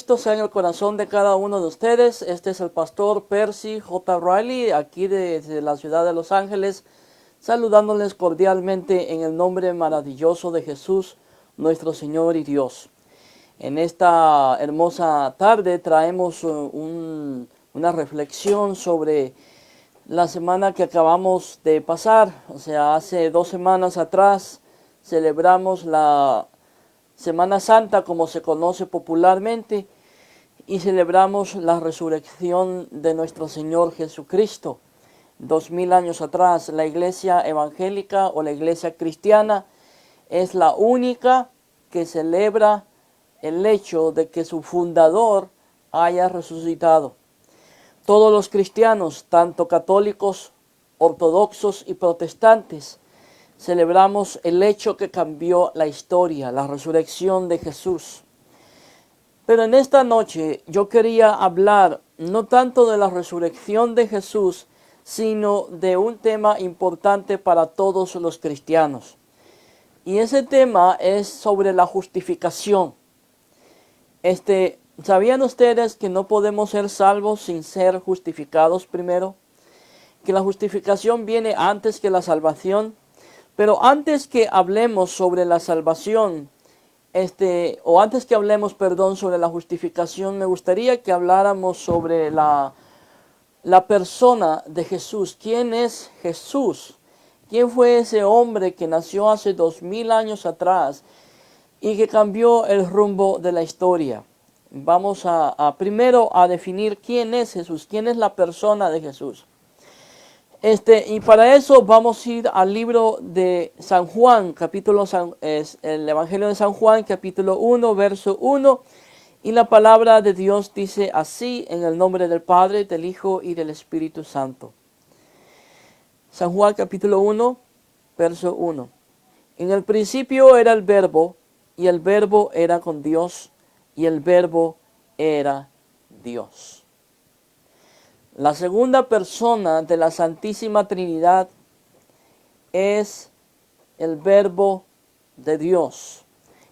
Cristo sea en el corazón de cada uno de ustedes. Este es el pastor Percy J. Riley, aquí desde la ciudad de Los Ángeles, saludándoles cordialmente en el nombre maravilloso de Jesús, nuestro Señor y Dios. En esta hermosa tarde traemos una reflexión sobre la semana que acabamos de pasar. O sea, hace 2 semanas atrás celebramos la Semana Santa, como se conoce popularmente, y celebramos la resurrección de nuestro Señor Jesucristo. 2000 años atrás, la iglesia evangélica o la iglesia cristiana es la única que celebra el hecho de que su fundador haya resucitado. Todos los cristianos, tanto católicos, ortodoxos y protestantes, celebramos el hecho que cambió la historia, la resurrección de Jesús. Pero en esta noche yo quería hablar no tanto de la resurrección de Jesús, sino de un tema importante para todos los cristianos. Y ese tema es sobre la justificación. ¿Sabían ustedes que no podemos ser salvos sin ser justificados primero? Que la justificación viene antes que la salvación. Pero antes que hablemos sobre la salvación, antes que hablemos, sobre la justificación, me gustaría que habláramos sobre la persona de Jesús. ¿Quién es Jesús? ¿Quién fue ese hombre que nació hace 2000 años atrás y que cambió el rumbo de la historia? Vamos primero a definir quién es Jesús, quién es la persona de Jesús. Y para eso vamos a ir al libro de San Juan, el Evangelio de San Juan, capítulo 1, verso 1. Y la palabra de Dios dice así, en el nombre del Padre, del Hijo y del Espíritu Santo. San Juan, capítulo 1, verso 1. En el principio era el Verbo, y el Verbo era con Dios, y el Verbo era Dios. La segunda persona de la Santísima Trinidad es el Verbo de Dios.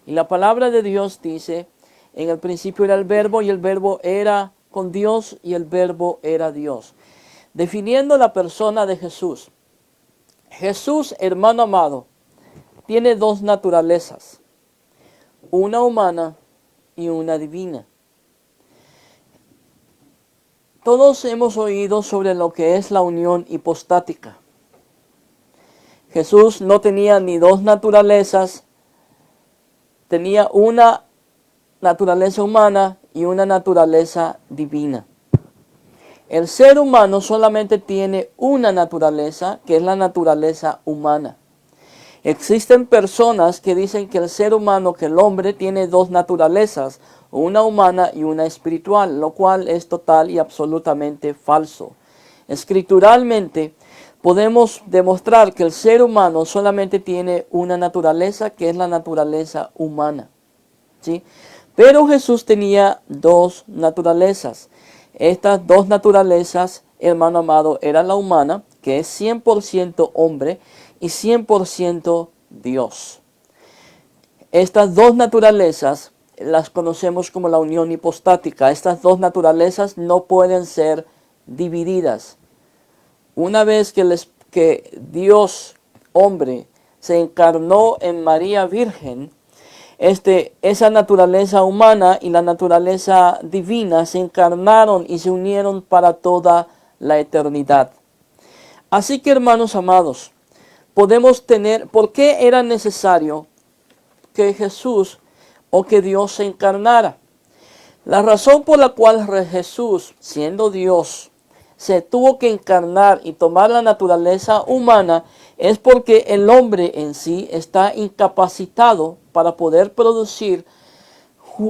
Y la palabra de Dios dice, en el principio era el Verbo y el Verbo era con Dios y el Verbo era Dios. Definiendo la persona de Jesús. Jesús, hermano amado, tiene 2 naturalezas, una humana y una divina. Todos hemos oído sobre lo que es la unión hipostática. Jesús no tenía ni 2 naturalezas, tenía una naturaleza humana y una naturaleza divina. El ser humano solamente tiene una naturaleza, que es la naturaleza humana. Existen personas que dicen que el ser humano, que el hombre, tiene 2 naturalezas, una humana y una espiritual, lo cual es total y absolutamente falso. Escrituralmente podemos demostrar que el ser humano solamente tiene una naturaleza, que es la naturaleza humana, ¿sí? Pero Jesús tenía 2 naturalezas. Estas 2 naturalezas, hermano amado, era la humana, que es 100% hombre y 100% Dios. Estas 2 naturalezas las conocemos como la unión hipostática. Estas 2 naturalezas no pueden ser divididas. Una vez que Dios, hombre, se encarnó en María Virgen, esa naturaleza humana y la naturaleza divina se encarnaron y se unieron para toda la eternidad. Así que, hermanos amados, ¿por qué era necesario que Jesús o que Dios se encarnara? La razón por la cual Jesús, siendo Dios, se tuvo que encarnar y tomar la naturaleza humana es porque el hombre en sí está incapacitado para poder producir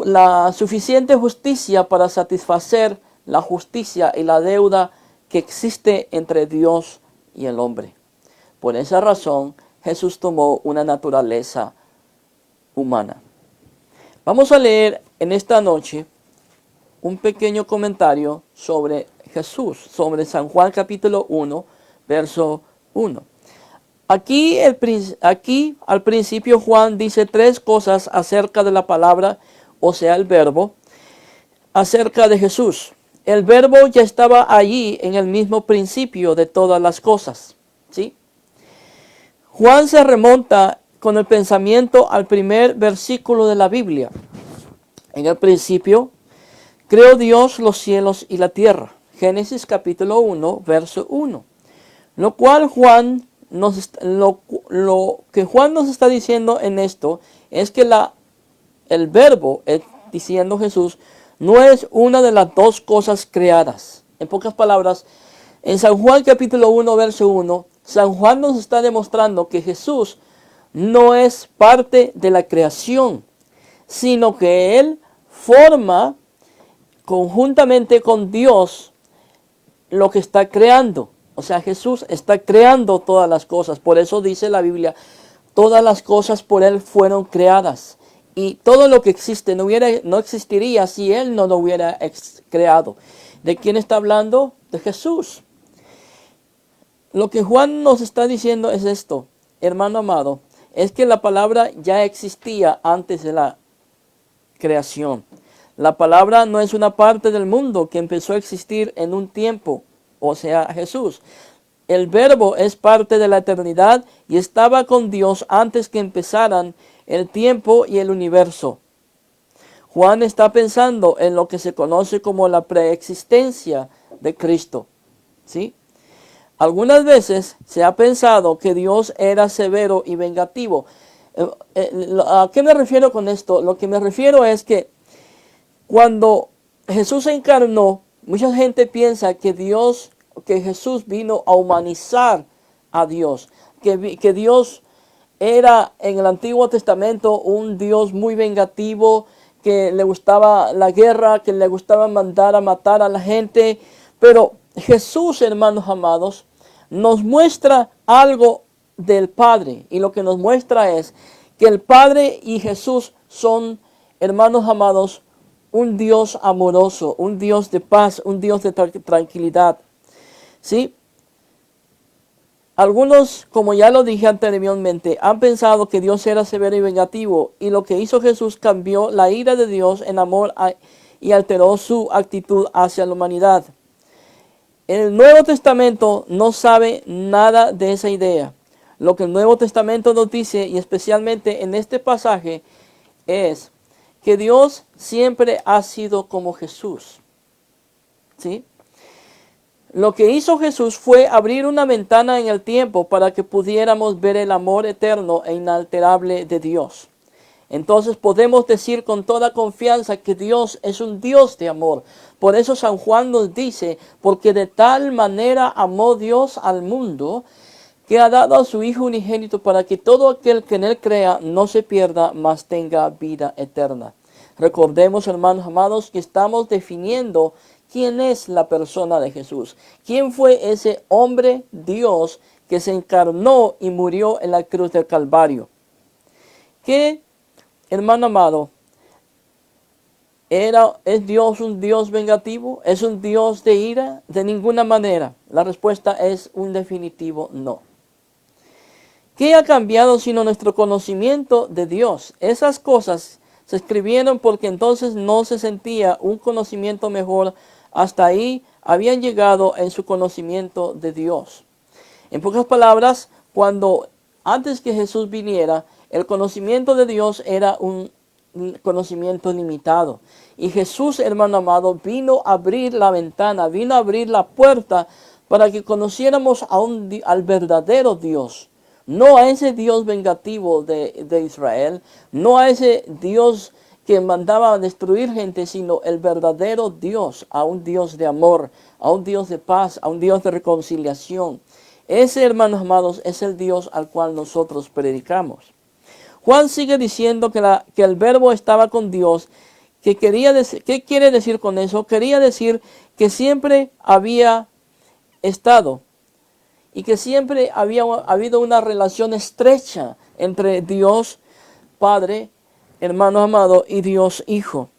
la suficiente justicia para satisfacer la justicia y la deuda que existe entre Dios y el hombre. Por esa razón, Jesús tomó una naturaleza humana. Vamos a leer en esta noche un pequeño comentario sobre Jesús, sobre San Juan capítulo 1, verso 1. Aquí al principio Juan dice 3 cosas acerca de la palabra, o sea el verbo. acerca de Jesús. El verbo ya estaba allí en el mismo principio de todas las cosas. ¿Sí? Juan se remonta con el pensamiento al primer versículo de la Biblia. En el principio, creó Dios los cielos y la tierra. Génesis capítulo 1, verso 1. Lo que Juan nos está diciendo en esto es que el verbo, diciendo Jesús, no es una de las dos cosas creadas. En pocas palabras, en San Juan capítulo 1, verso 1, San Juan nos está demostrando que Jesús no es parte de la creación, sino que Él forma conjuntamente con Dios lo que está creando. O sea, Jesús está creando todas las cosas. Por eso dice la Biblia, todas las cosas por Él fueron creadas. Y todo lo que existe no existiría si Él no lo hubiera creado. ¿De quién está hablando? De Jesús. Lo que Juan nos está diciendo es esto, hermano amado, es que la palabra ya existía antes de la creación. La palabra no es una parte del mundo que empezó a existir en un tiempo, o sea, Jesús. El verbo es parte de la eternidad y estaba con Dios antes que empezaran el tiempo y el universo. Juan está pensando en lo que se conoce como la preexistencia de Cristo. ¿Sí? Algunas veces se ha pensado que Dios era severo y vengativo. ¿A qué me refiero con esto? Lo que me refiero es que cuando Jesús se encarnó, mucha gente piensa que Jesús vino a humanizar a Dios, que Dios era en el Antiguo Testamento un Dios muy vengativo, que le gustaba la guerra, que le gustaba mandar a matar a la gente. Pero Jesús, hermanos amados, nos muestra algo del Padre, y lo que nos muestra es que el Padre y Jesús son, hermanos amados, un Dios amoroso, un Dios de paz, un Dios de tranquilidad. ¿Sí? Algunos, como ya lo dije anteriormente, han pensado que Dios era severo y vengativo, y lo que hizo Jesús cambió la ira de Dios en amor y alteró su actitud hacia la humanidad. El Nuevo Testamento no sabe nada de esa idea. Lo que el Nuevo Testamento nos dice, y especialmente en este pasaje, es que Dios siempre ha sido como Jesús. ¿Sí? Lo que hizo Jesús fue abrir una ventana en el tiempo para que pudiéramos ver el amor eterno e inalterable de Dios. Entonces podemos decir con toda confianza que Dios es un Dios de amor. Por eso San Juan nos dice, porque de tal manera amó Dios al mundo, que ha dado a su Hijo unigénito para que todo aquel que en Él crea no se pierda, mas tenga vida eterna. Recordemos, hermanos amados, que estamos definiendo quién es la persona de Jesús. ¿Quién fue ese hombre Dios que se encarnó y murió en la cruz del Calvario? ¿Qué, hermano amado, es Dios un Dios vengativo? ¿Es un Dios de ira? De ninguna manera. La respuesta es un definitivo no. ¿Qué ha cambiado sino nuestro conocimiento de Dios? Esas cosas se escribieron porque entonces no se sentía un conocimiento mejor. Hasta ahí habían llegado en su conocimiento de Dios. En pocas palabras, antes que Jesús viniera, el conocimiento de Dios era un conocimiento limitado. Y Jesús, hermano amado, vino a abrir la ventana, vino a abrir la puerta para que conociéramos al verdadero Dios. No a ese Dios vengativo de Israel, no a ese Dios que mandaba a destruir gente, sino el verdadero Dios, a un Dios de amor, a un Dios de paz, a un Dios de reconciliación. Ese, hermanos amados, es el Dios al cual nosotros predicamos. Juan sigue diciendo que el verbo estaba con Dios. ¿Qué quiere decir con eso? Quería decir que siempre había estado y que siempre había habido una relación estrecha entre Dios Padre, hermanos amados, y Dios Hijo.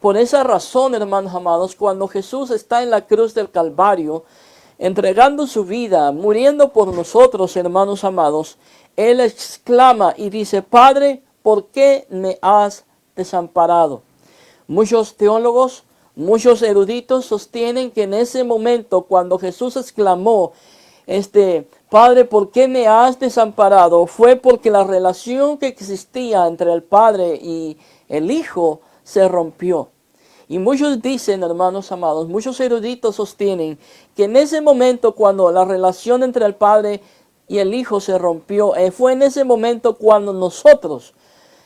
Por esa razón, hermanos amados, cuando Jesús está en la cruz del Calvario, entregando su vida, muriendo por nosotros, hermanos amados, Él exclama y dice: Padre, ¿por qué me has desamparado? Muchos teólogos Muchos eruditos sostienen que en ese momento, cuando Jesús exclamó, Padre, ¿por qué me has desamparado?, fue porque la relación que existía entre el Padre y el Hijo se rompió. Y muchos dicen, hermanos amados, muchos eruditos sostienen que en ese momento, cuando la relación entre el Padre y el Hijo se rompió, fue en ese momento cuando nosotros,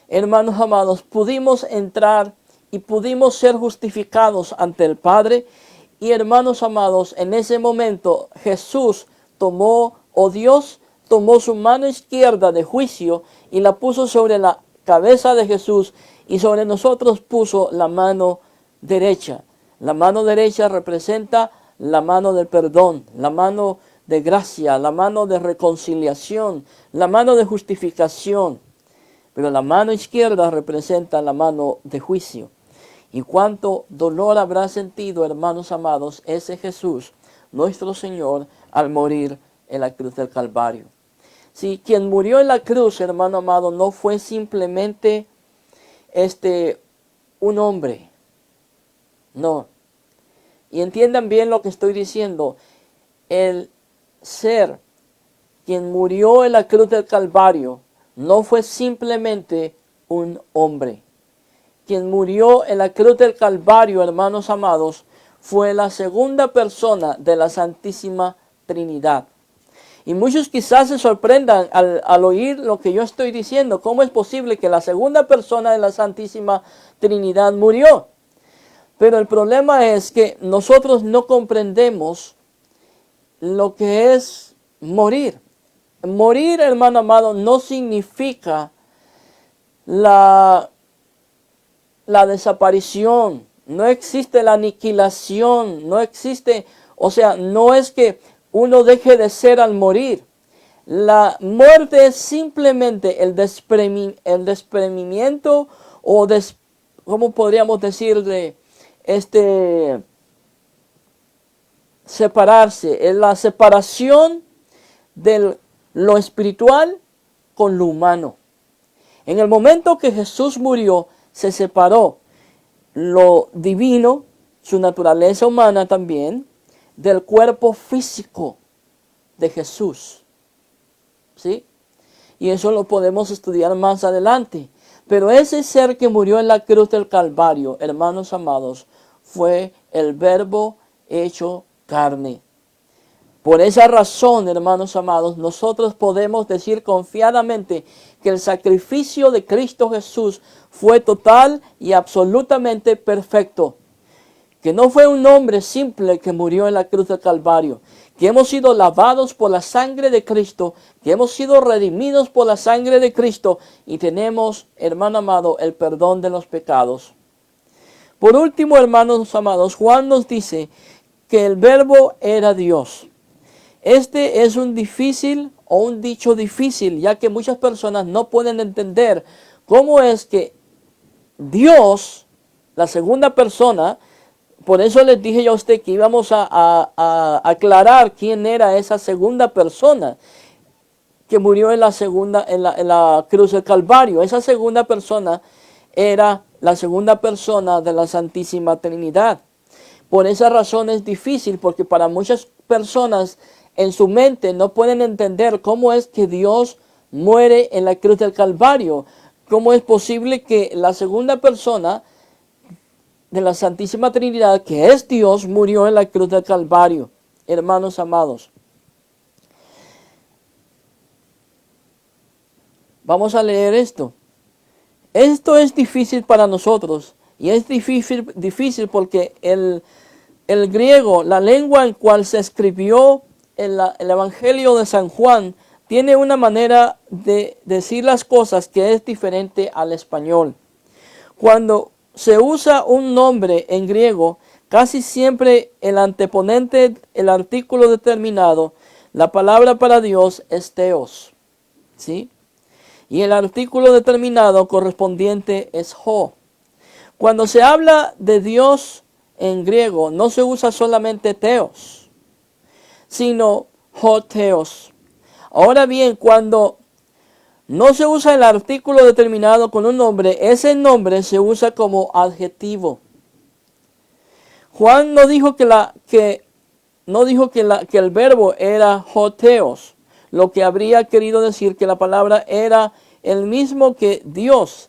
hermanos amados, pudimos entrar y pudimos ser justificados ante el Padre. Y hermanos amados, en ese momento Jesús tomó, o Dios tomó su mano izquierda de juicio y la puso sobre la cabeza de Jesús, y sobre nosotros puso la mano derecha. La mano derecha representa la mano del perdón, la mano de gracia, la mano de reconciliación, la mano de justificación. Pero la mano izquierda representa la mano de juicio. Y cuánto dolor habrá sentido, hermanos amados, ese Jesús, nuestro Señor, al morir en la cruz del Calvario. Si quien murió en la cruz, hermano amado, no fue simplemente un hombre. No. Y entiendan bien lo que estoy diciendo. El ser quien murió en la cruz del Calvario no fue simplemente un hombre. Quien murió en la cruz del Calvario, hermanos amados, fue la segunda persona de la Santísima Trinidad. Y muchos quizás se sorprendan al oír lo que yo estoy diciendo. ¿Cómo es posible que la segunda persona de la Santísima Trinidad murió? Pero el problema es que nosotros no comprendemos lo que es morir. Morir, hermano amado, no significa la desaparición. No existe la aniquilación. No existe, no es que uno deje de ser al morir. La muerte es simplemente el desprendimiento o ¿cómo podríamos decir? Separarse. Es la separación de lo espiritual con lo humano. En el momento que Jesús murió, se separó lo divino, su naturaleza humana también, del cuerpo físico de Jesús. ¿Sí? Y eso lo podemos estudiar más adelante. Pero ese ser que murió en la cruz del Calvario, hermanos amados, fue el Verbo hecho carne. Por esa razón, hermanos amados, nosotros podemos decir confiadamente que el sacrificio de Cristo Jesús fue total y absolutamente perfecto. Que no fue un hombre simple que murió en la cruz del Calvario. Que hemos sido lavados por la sangre de Cristo. Que hemos sido redimidos por la sangre de Cristo. Y tenemos, hermano amado, el perdón de los pecados. Por último, hermanos amados, Juan nos dice que el Verbo era Dios. Este es un dicho difícil, ya que muchas personas no pueden entender cómo es que Dios, la segunda persona, por eso les dije yo a usted que íbamos a aclarar quién era esa segunda persona que murió en la cruz del Calvario. Esa segunda persona era la segunda persona de la Santísima Trinidad. Por esa razón es difícil, porque para muchas personas en su mente no pueden entender cómo es que Dios muere en la cruz del Calvario. ¿Cómo es posible que la segunda persona de la Santísima Trinidad, que es Dios, murió en la cruz del Calvario? Hermanos amados, vamos a leer esto. Esto es difícil para nosotros, y es difícil porque el griego, la lengua en cual se escribió el Evangelio de San Juan, tiene una manera de decir las cosas que es diferente al español. Cuando se usa un nombre en griego, casi siempre el anteponente, el artículo determinado, la palabra para Dios es Theos, ¿sí? Y el artículo determinado correspondiente es ho. Cuando se habla de Dios en griego, no se usa solamente Theos, sino ho Theos. Ahora bien, cuando no se usa el artículo determinado con un nombre, ese nombre se usa como adjetivo. Juan no dijo que el verbo era hotheos, lo que habría querido decir que la palabra era el mismo que Dios.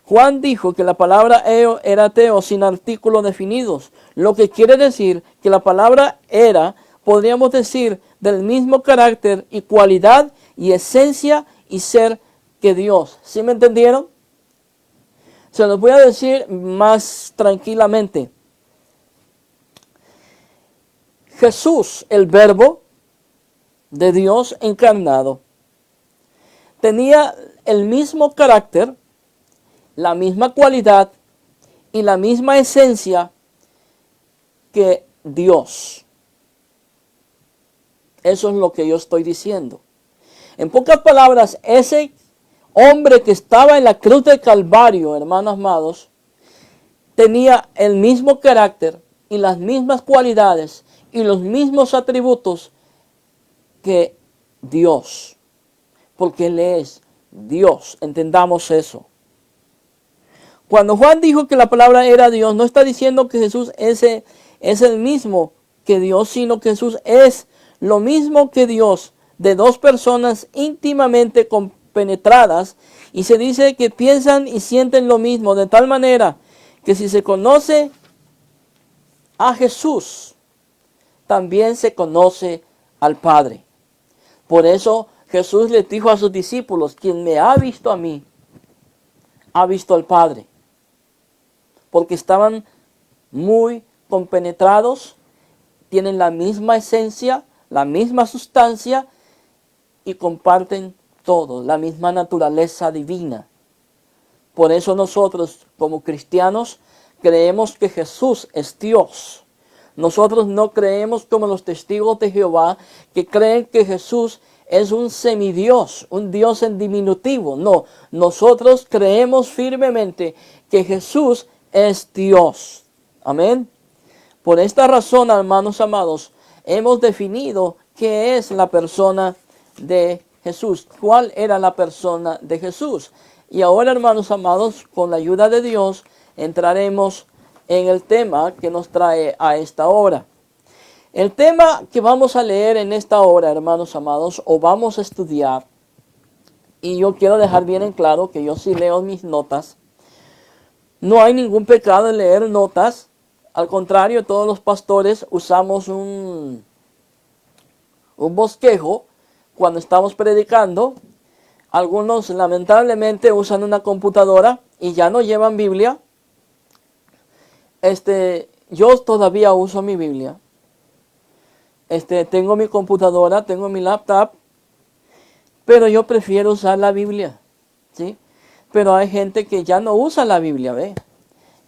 Juan dijo que la palabra era teos sin artículos definidos, lo que quiere decir que la palabra era, podríamos decir, del mismo carácter y cualidad y esencia y ser que Dios. ¿Sí me entendieron? Se los voy a decir más tranquilamente. Jesús, el verbo de Dios encarnado, tenía el mismo carácter, la misma cualidad y la misma esencia que Dios. Eso es lo que yo estoy diciendo. En pocas palabras, ese hombre que estaba en la cruz del Calvario, hermanos amados, tenía el mismo carácter y las mismas cualidades y los mismos atributos que Dios, porque Él es Dios. Entendamos eso. Cuando Juan dijo que la palabra era Dios, no está diciendo que Jesús es el mismo que Dios, sino que Jesús es lo mismo que Dios, de dos personas íntimamente compenetradas, y se dice que piensan y sienten lo mismo, de tal manera que si se conoce a Jesús, también se conoce al Padre. Por eso Jesús les dijo a sus discípulos: quien me ha visto a mí, ha visto al Padre. Porque estaban muy compenetrados, tienen la misma esencia, la misma sustancia y comparten todo, la misma naturaleza divina. Por eso nosotros como cristianos creemos que Jesús es Dios. Nosotros no creemos como los testigos de Jehová, que creen que Jesús es un semidios, un Dios en diminutivo. No, nosotros creemos firmemente que Jesús es Dios. Amén. Por esta razón, hermanos amados, hemos definido qué es la persona de Jesús. ¿Cuál era la persona de Jesús? Y ahora, hermanos amados, con la ayuda de Dios, entraremos en el tema que nos trae a esta hora. El tema que vamos a leer en esta hora, hermanos amados, o vamos a estudiar, y yo quiero dejar bien en claro que yo sí leo mis notas. No hay ningún pecado en leer notas. Al contrario, todos los pastores usamos un bosquejo cuando estamos predicando. Algunos lamentablemente usan una computadora y ya no llevan Biblia. Yo todavía uso mi Biblia. Tengo mi computadora, tengo mi laptop, pero yo prefiero usar la Biblia, ¿sí? Pero hay gente que ya no usa la Biblia, ¿ve?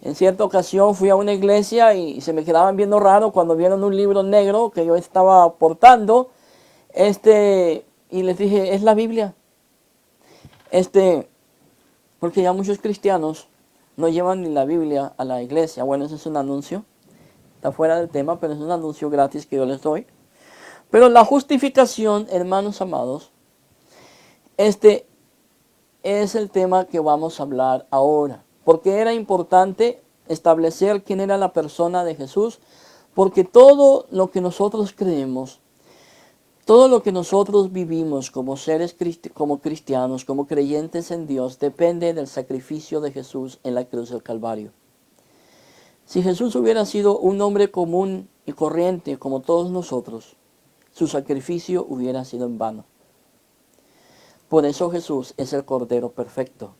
En cierta ocasión fui a una iglesia y se me quedaban viendo raro cuando vieron un libro negro que yo estaba portando, y les dije, es la Biblia. Porque ya muchos cristianos no llevan ni la Biblia a la iglesia. Bueno, ese es un anuncio. Está fuera del tema, pero es un anuncio gratis que yo les doy. Pero la justificación, hermanos amados, es el tema que vamos a hablar ahora. Porque era importante establecer quién era la persona de Jesús. Porque todo lo que nosotros creemos, todo lo que nosotros vivimos como seres, como cristianos, como creyentes en Dios, depende del sacrificio de Jesús en la cruz del Calvario. Si Jesús hubiera sido un hombre común y corriente como todos nosotros, su sacrificio hubiera sido en vano. Por eso Jesús es el Cordero perfecto,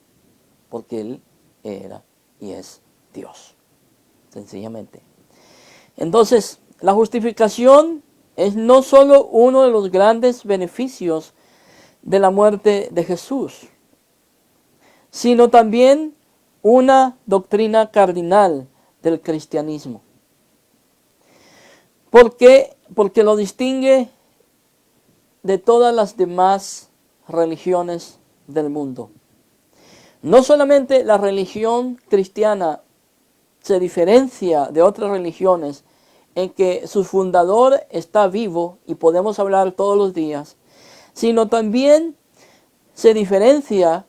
porque Él era y es Dios, sencillamente. Entonces, la justificación es no solo uno de los grandes beneficios de la muerte de Jesús, sino también una doctrina cardinal del cristianismo. ¿Por qué? Porque lo distingue de todas las demás religiones del mundo. No solamente la religión cristiana se diferencia de otras religiones en que su fundador está vivo y podemos hablar todos los días, sino también se diferencia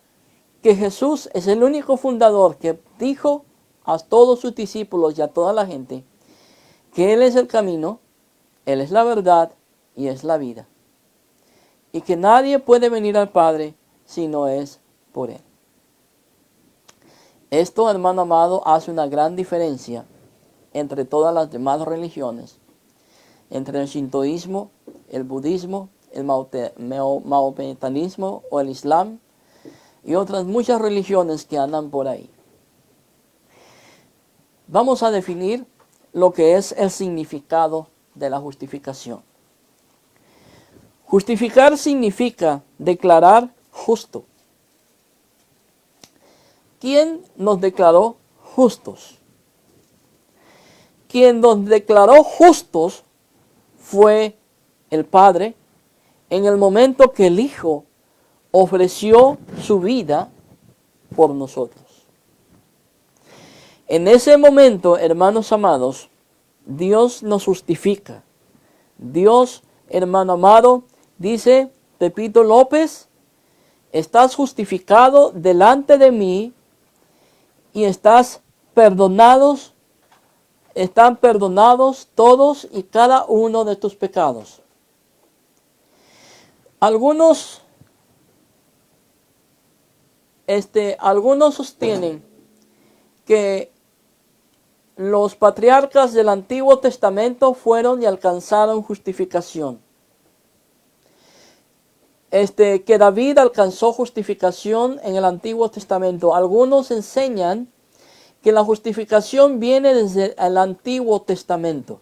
que Jesús es el único fundador que dijo a todos sus discípulos y a toda la gente que Él es el camino, Él es la verdad y es la vida. Y que nadie puede venir al Padre si no es por Él. Esto, hermano amado, hace una gran diferencia entre todas las demás religiones, entre el shintoísmo, el budismo, el maometanismo o el islam y otras muchas religiones que andan por ahí. Vamos a definir lo que es el significado de la justificación. Justificar significa declarar justo. ¿Quién nos declaró justos? Quien nos declaró justos fue el Padre en el momento que el Hijo ofreció su vida por nosotros. En ese momento, hermanos amados, Dios nos justifica. Dios, hermano amado, dice Pepito López, estás justificado delante de mí y están perdonados todos y cada uno de tus pecados. Algunos sostienen que los patriarcas del Antiguo Testamento fueron y alcanzaron justificación. Que David alcanzó justificación en el Antiguo Testamento. Algunos enseñan que la justificación viene desde el Antiguo Testamento.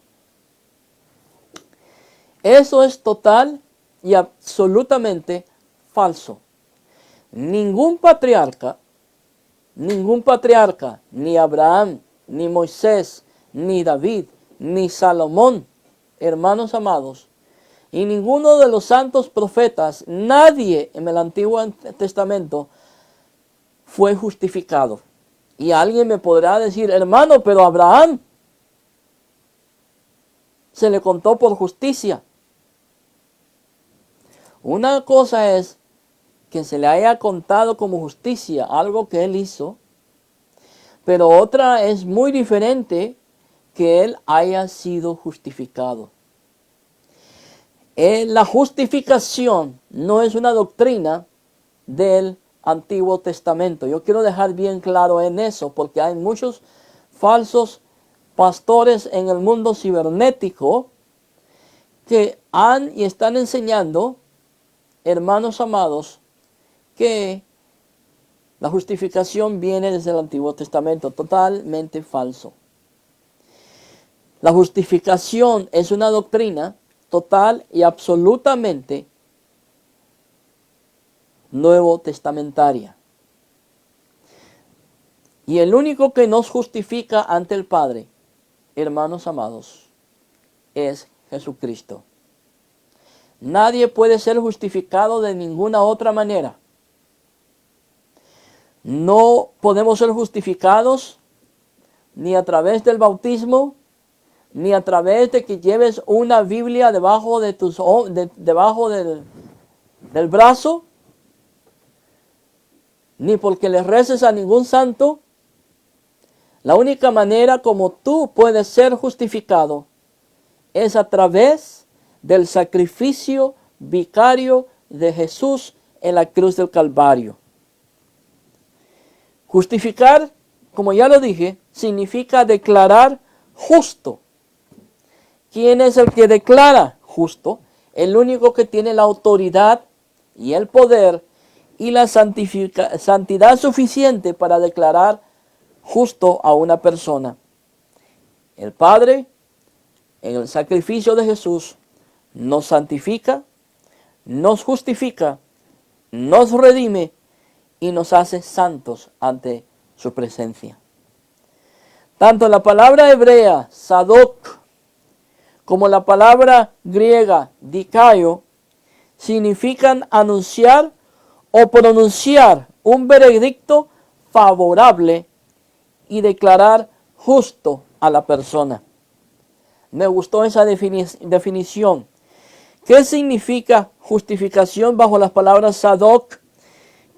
Eso es total y absolutamente falso. Ningún patriarca, ni Abraham, ni Moisés, ni David, ni Salomón, hermanos amados, y ninguno de los santos profetas, nadie en el Antiguo Testamento fue justificado. Y alguien me podrá decir, hermano, pero a Abraham se le contó por justicia. Una cosa es que se le haya contado como justicia algo que él hizo, pero otra es muy diferente que él haya sido justificado. La justificación no es una doctrina del Antiguo Testamento. Yo quiero dejar bien claro en eso, porque hay muchos falsos pastores en el mundo cibernético que han y están enseñando, hermanos amados, que la justificación viene desde el Antiguo Testamento. Totalmente falso. La justificación es una doctrina total y absolutamente nuevo testamentaria. Y el único que nos justifica ante el Padre, hermanos amados, es Jesucristo. Nadie puede ser justificado de ninguna otra manera. No podemos ser justificados ni a través del bautismo, ni a través de que lleves una Biblia debajo de debajo del brazo, ni porque le reces a ningún santo. La única manera como tú puedes ser justificado es a través del sacrificio vicario de Jesús en la cruz del Calvario. Justificar, como ya lo dije, significa declarar justo. ¿Quién es el que declara justo? El único que tiene la autoridad y el poder y la santidad suficiente para declarar justo a una persona. El Padre, en el sacrificio de Jesús, nos santifica, nos justifica, nos redime y nos hace santos ante su presencia. Tanto la palabra hebrea, sadok, como la palabra griega, dikaio, significan anunciar o pronunciar un veredicto favorable y declarar justo a la persona. Me gustó esa definición. ¿Qué significa justificación bajo las palabras sadok,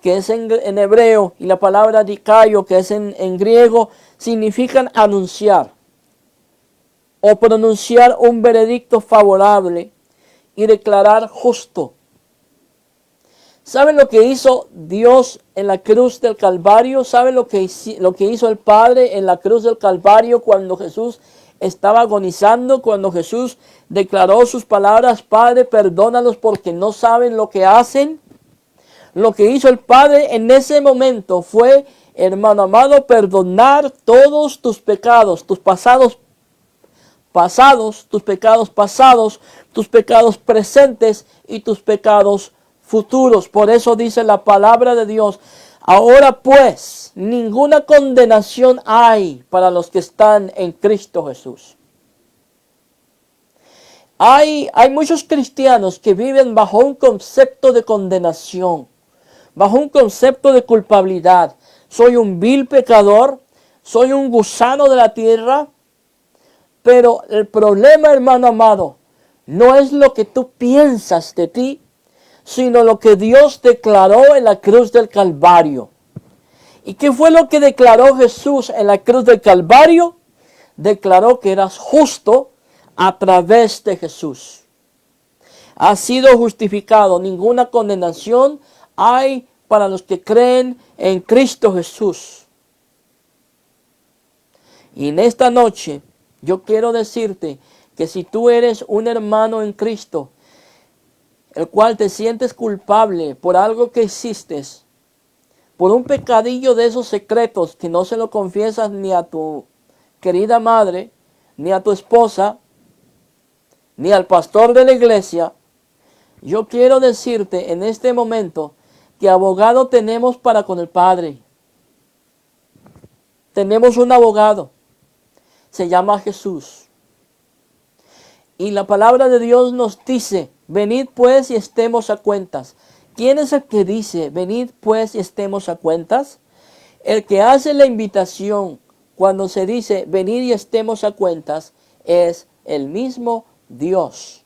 que es en hebreo, y la palabra dikaio, que es en griego? Significan anunciar o pronunciar un veredicto favorable y declarar justo. ¿Saben lo que hizo Dios en la cruz del Calvario? ¿Saben lo que hizo el Padre en la cruz del Calvario cuando Jesús estaba agonizando? Cuando Jesús declaró sus palabras: Padre, perdónalos porque no saben lo que hacen. Lo que hizo el Padre en ese momento fue, hermano amado, perdonar todos tus pecados, tus pecados pasados, tus pecados presentes y tus pecados futuros. Por eso dice la palabra de Dios: ahora pues, ninguna condenación hay para los que están en Cristo Jesús. Hay muchos cristianos que viven bajo un concepto de condenación, bajo un concepto de culpabilidad. Soy un vil pecador, soy un gusano de la tierra. Pero el problema, hermano amado, no es lo que tú piensas de ti, sino lo que Dios declaró en la cruz del Calvario. ¿Y qué fue lo que declaró Jesús en la cruz del Calvario? Declaró que eras justo a través de Jesús. Has sido justificado. Ninguna condenación hay para los que creen en Cristo Jesús. Y en esta noche yo quiero decirte que si tú eres un hermano en Cristo, el cual te sientes culpable por algo que hiciste, por un pecadillo de esos secretos que no se lo confiesas ni a tu querida madre, ni a tu esposa, ni al pastor de la iglesia, yo quiero decirte en este momento que abogado tenemos para con el Padre. Tenemos un abogado, se llama Jesús. Y la palabra de Dios nos dice: venid pues y estemos a cuentas. ¿Quién es el que dice venid pues y estemos a cuentas? El que hace la invitación cuando se dice venid y estemos a cuentas es el mismo Dios.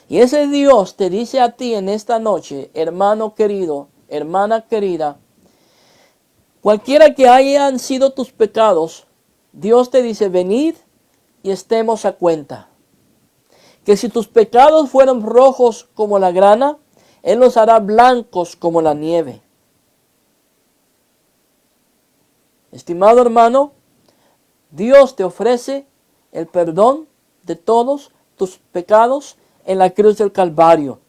Y ese Dios te dice a ti en esta noche, hermano querido, hermana querida, cualquiera que hayan sido tus pecados, Dios te dice venid y estemos a cuenta. Que si tus pecados fueron rojos como la grana, Él los hará blancos como la nieve. Estimado hermano, Dios te ofrece el perdón de todos tus pecados en la cruz del Calvario.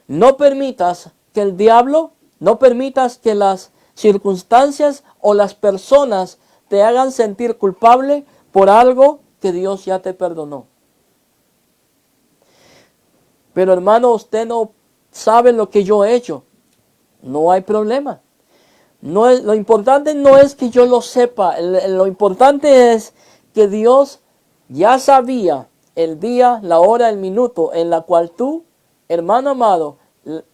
No permitas que el diablo, no permitas que las circunstancias o las personas te hagan sentir culpable por algo que Dios ya te perdonó. Pero hermano, usted no sabe lo que yo he hecho. No hay problema. Lo importante no es que yo lo sepa. Lo importante es que Dios ya sabía el día, la hora, el minuto en la cual tú, hermano amado,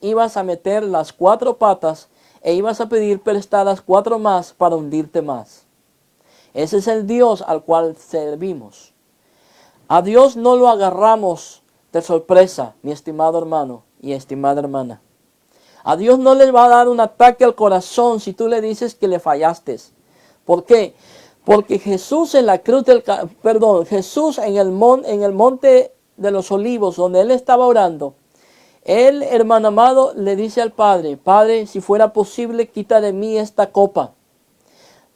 ibas a meter las 4 patas e ibas a pedir prestadas 4 más para hundirte más. Ese es el Dios al cual servimos. A Dios no lo agarramos de sorpresa, mi estimado hermano y estimada hermana. A Dios no le va a dar un ataque al corazón si tú le dices que le fallaste. ¿Por qué? Porque Jesús en la cruz Jesús en el monte de los olivos, donde Él estaba orando, Él, hermano amado, le dice al Padre: Padre, si fuera posible, quita de mí esta copa.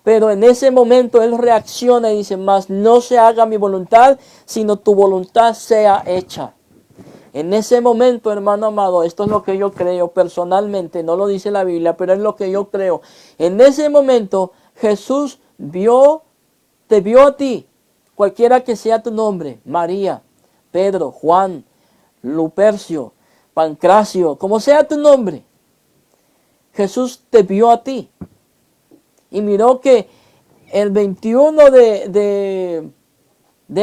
Pero en ese momento Él reacciona y dice: mas no se haga mi voluntad, sino tu voluntad sea hecha. En ese momento, hermano amado, esto es lo que yo creo personalmente, no lo dice la Biblia, pero es lo que yo creo. En ese momento Jesús te vio a ti, cualquiera que sea tu nombre: María, Pedro, Juan, Lupercio, Pancracio, como sea tu nombre. Jesús te vio a ti y miró que el 21 de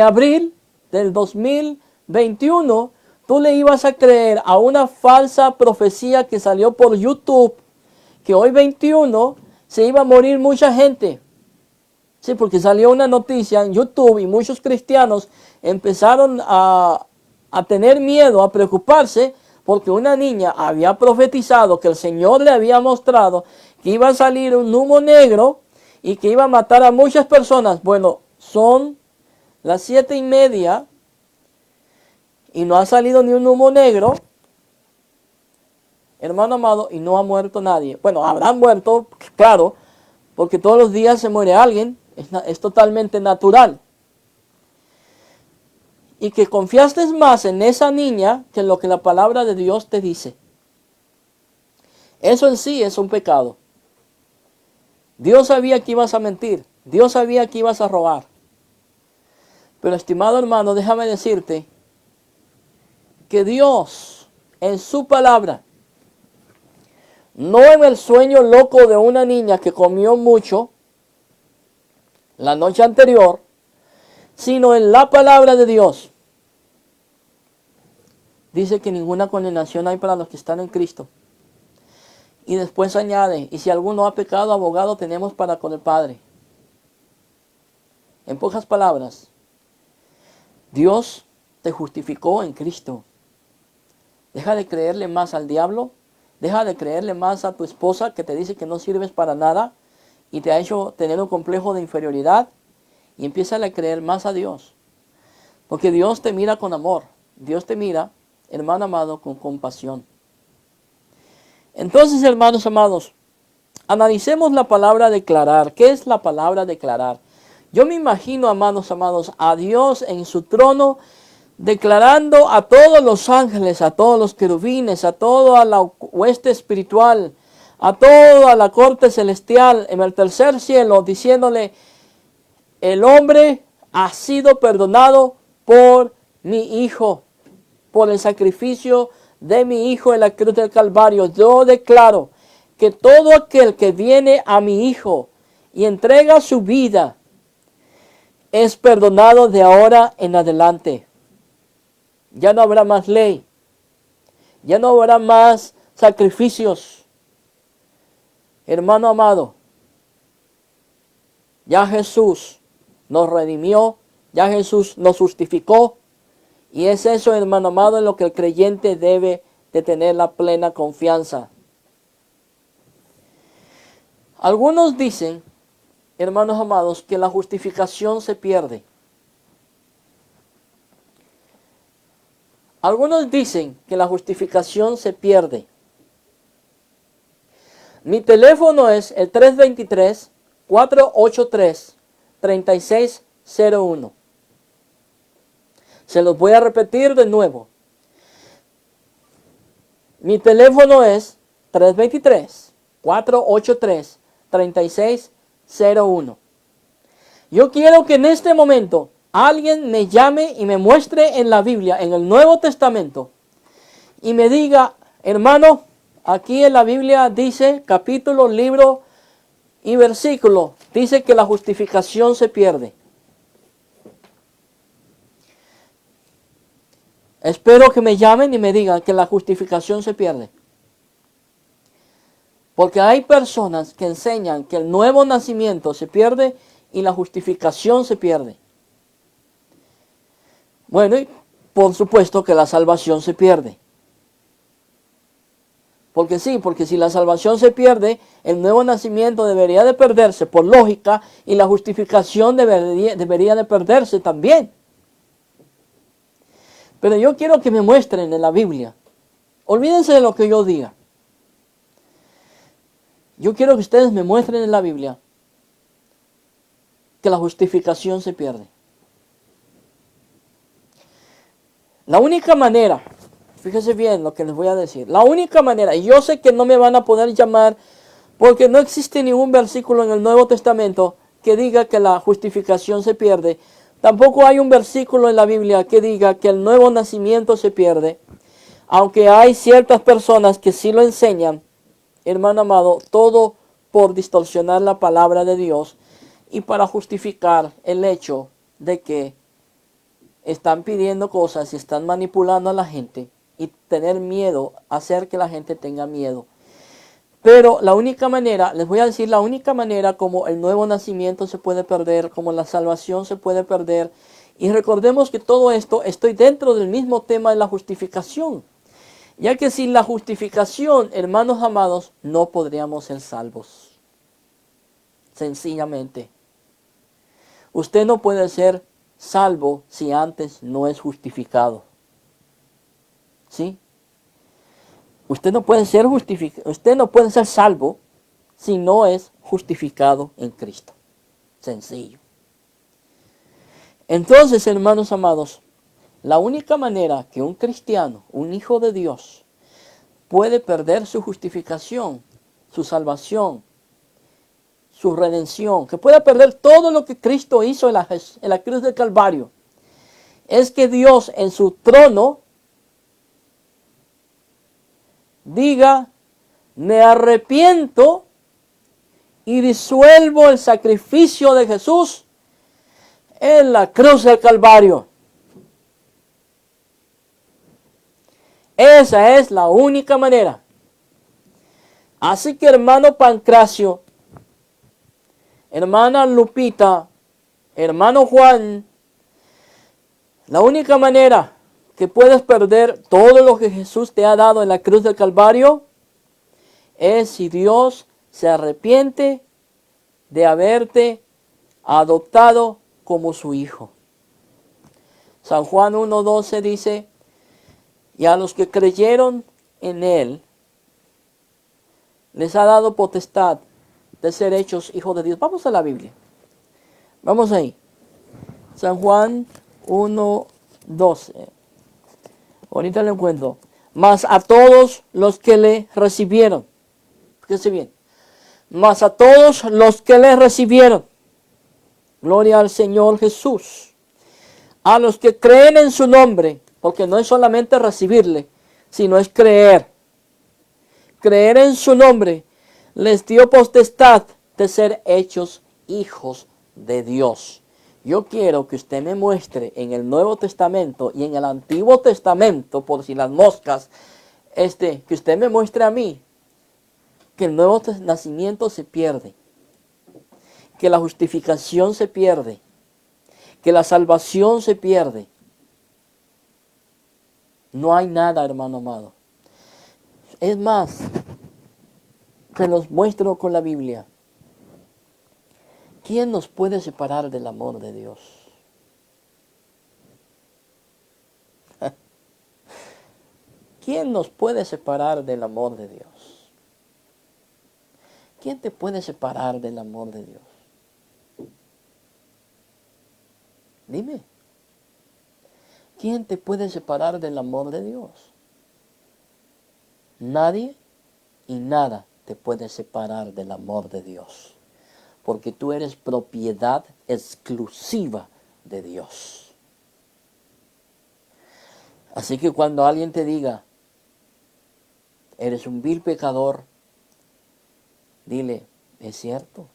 abril del 2021, tú le ibas a creer a una falsa profecía que salió por YouTube, que hoy 21 se iba a morir mucha gente. Sí, porque salió una noticia en YouTube y muchos cristianos empezaron a tener miedo, a preocuparse, porque una niña había profetizado que el Señor le había mostrado que iba a salir un humo negro y que iba a matar a muchas personas. Bueno, son las 7:30 y no ha salido ni un humo negro, hermano amado, y no ha muerto nadie. Bueno, habrán muerto, claro, porque todos los días se muere alguien, es totalmente natural. Y que confiaste más en esa niña que en lo que la palabra de Dios te dice. Eso en sí es un pecado. Dios sabía que ibas a mentir. Dios sabía que ibas a robar. Pero estimado hermano, déjame decirte que Dios en su palabra, no en el sueño loco de una niña que comió mucho la noche anterior, sino en la palabra de Dios, dice que ninguna condenación hay para los que están en Cristo. Y después añade, y si alguno ha pecado, abogado tenemos para con el Padre. En pocas palabras, Dios te justificó en Cristo. Deja de creerle más al diablo, deja de creerle más a tu esposa que te dice que no sirves para nada y te ha hecho tener un complejo de inferioridad, y empieza a creer más a Dios. Porque Dios te mira con amor, Dios te mira, hermano amado, con compasión. Entonces, hermanos amados, analicemos la palabra declarar. ¿Qué es la palabra declarar? Yo me imagino, hermanos amados, a Dios en su trono declarando a todos los ángeles, a todos los querubines, a toda la hueste espiritual, a toda la corte celestial en el tercer cielo, diciéndole: el hombre ha sido perdonado por mi Hijo, por el sacrificio de mi Hijo en la cruz del Calvario. Yo declaro que todo aquel que viene a mi Hijo y entrega su vida es perdonado de ahora en adelante. Ya no habrá más ley, ya no habrá más sacrificios. Hermano amado, ya Jesús nos redimió, ya Jesús nos justificó, y es eso, hermano amado, en lo que el creyente debe de tener la plena confianza. Algunos dicen, hermanos amados, que la justificación se pierde. Algunos dicen que la justificación se pierde. Mi teléfono es el 323-483-3601. Se los voy a repetir de nuevo. Mi teléfono es 323-483-3601. Yo quiero que en este momento alguien me llame y me muestre en la Biblia, en el Nuevo Testamento, y me diga: hermano, aquí en la Biblia dice, capítulo, libro y versículo, dice que la justificación se pierde. Espero que me llamen y me digan que la justificación se pierde. Porque hay personas que enseñan que el nuevo nacimiento se pierde y la justificación se pierde. Bueno, y por supuesto que la salvación se pierde. Porque sí, porque si la salvación se pierde, el nuevo nacimiento debería de perderse por lógica, y la justificación debería de perderse también. Pero yo quiero que me muestren en la Biblia. Olvídense de lo que yo diga. Yo quiero que ustedes me muestren en la Biblia que la justificación se pierde. La única manera, fíjense bien lo que les voy a decir, la única manera, y yo sé que no me van a poder llamar porque no existe ningún versículo en el Nuevo Testamento que diga que la justificación se pierde. Tampoco hay un versículo en la Biblia que diga que el nuevo nacimiento se pierde, aunque hay ciertas personas que sí lo enseñan, hermano amado, todo por distorsionar la palabra de Dios y para justificar el hecho de que están pidiendo cosas y están manipulando a la gente y tener miedo, hacer que la gente tenga miedo. Pero la única manera, les voy a decir, la única manera como el nuevo nacimiento se puede perder, como la salvación se puede perder. Y recordemos que todo esto estoy dentro del mismo tema de la justificación. Ya que sin la justificación, hermanos amados, no podríamos ser salvos. Sencillamente. Usted no puede ser salvo si antes no es justificado. ¿Sí? Usted no puede ser salvo si no es justificado en Cristo. Sencillo. Entonces, hermanos amados, la única manera que un cristiano, un hijo de Dios, puede perder su justificación, su salvación, su redención, que pueda perder todo lo que Cristo hizo en la cruz del Calvario, es que Dios en su trono diga: me arrepiento y disuelvo el sacrificio de Jesús en la cruz del Calvario. Esa es la única manera. Así que, hermano Pancracio, hermana Lupita, hermano Juan, la única manera que puedes perder todo lo que Jesús te ha dado en la cruz del Calvario es si Dios se arrepiente de haberte adoptado como su hijo. San Juan 1:12 dice: y a los que creyeron en Él, les ha dado potestad de ser hechos hijos de Dios. Vamos a la Biblia. Vamos ahí. San Juan 1:12. Ahorita lo encuentro. Mas a todos los que le recibieron. Fíjense bien. Mas a todos los que le recibieron. Gloria al Señor Jesús. A los que creen en su nombre. Porque no es solamente recibirle, sino es creer. Creer en su nombre les dio potestad de ser hechos hijos de Dios. Yo quiero que usted me muestre en el Nuevo Testamento y en el Antiguo Testamento, por si las moscas, que usted me muestre a mí que el nuevo nacimiento se pierde, que la justificación se pierde, que la salvación se pierde. No hay nada, hermano amado. Es más, se los muestro con la Biblia. ¿Quién nos puede separar del amor de Dios? ¿Quién nos puede separar del amor de Dios? ¿Quién te puede separar del amor de Dios? Dime. ¿Quién te puede separar del amor de Dios? Nadie y nada te puede separar del amor de Dios. Porque tú eres propiedad exclusiva de Dios. Así que cuando alguien te diga: eres un vil pecador, dile: es cierto,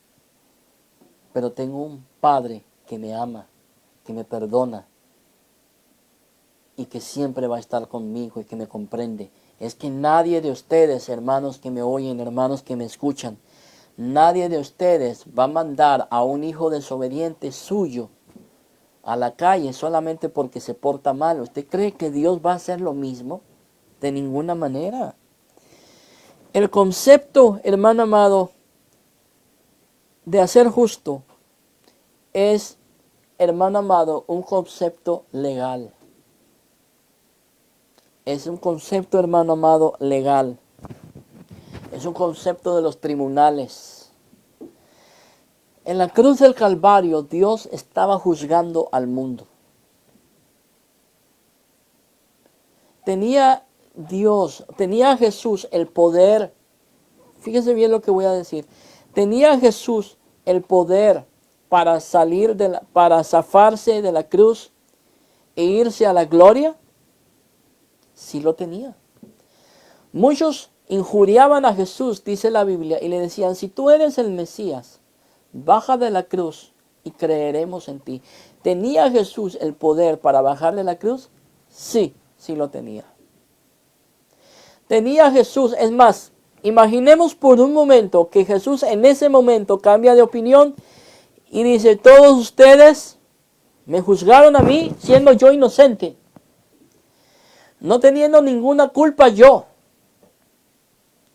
pero tengo un Padre que me ama, que me perdona y que siempre va a estar conmigo y que me comprende. Es que nadie de ustedes, hermanos que me oyen, hermanos que me escuchan, nadie de ustedes va a mandar a un hijo desobediente suyo a la calle solamente porque se porta mal. ¿Usted cree que Dios va a hacer lo mismo? De ninguna manera. El concepto, hermano amado, de hacer justo es, hermano amado, un concepto legal. Es un concepto, hermano amado, legal. Es un concepto de los tribunales. En la cruz del Calvario, Dios estaba juzgando al mundo. Tenía Jesús el poder. Fíjese bien lo que voy a decir. Tenía Jesús el poder para para zafarse de la cruz e irse a la gloria. Sí lo tenía. Muchos injuriaban a Jesús, dice la Biblia, y le decían: si tú eres el Mesías, baja de la cruz y creeremos en ti. ¿Tenía Jesús el poder para bajar de la cruz? Sí, sí lo tenía. Tenía Jesús, es más, imaginemos por un momento que Jesús en ese momento cambia de opinión y dice: todos ustedes me juzgaron a mí siendo yo inocente, no teniendo ninguna culpa yo,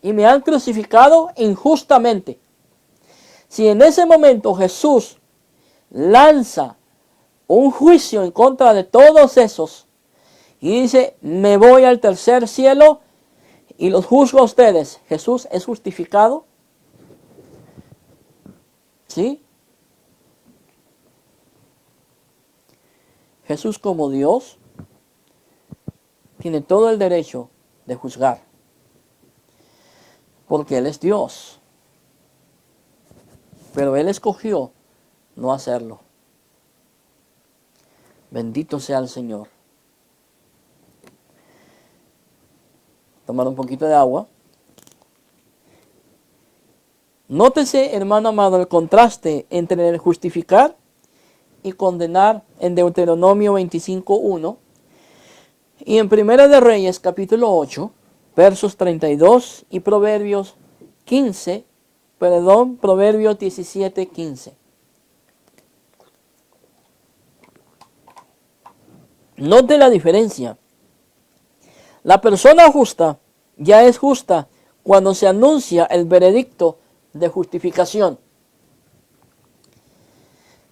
y me han crucificado injustamente. Si en ese momento Jesús lanza un juicio en contra de todos esos. Y dice, me voy al tercer cielo y los juzgo a ustedes. ¿Jesús es justificado? ¿Sí? Jesús como Dios tiene todo el derecho de juzgar. Porque Él es Dios. Pero Él escogió no hacerlo. Bendito sea el Señor. Tomar un poquito de agua. Nótese, hermano amado, el contraste entre el justificar y condenar en Deuteronomio 25:1 y en Primera de Reyes capítulo 8, versos 32 y Proverbios 17:15. Note la diferencia. La persona justa ya es justa cuando se anuncia el veredicto de justificación.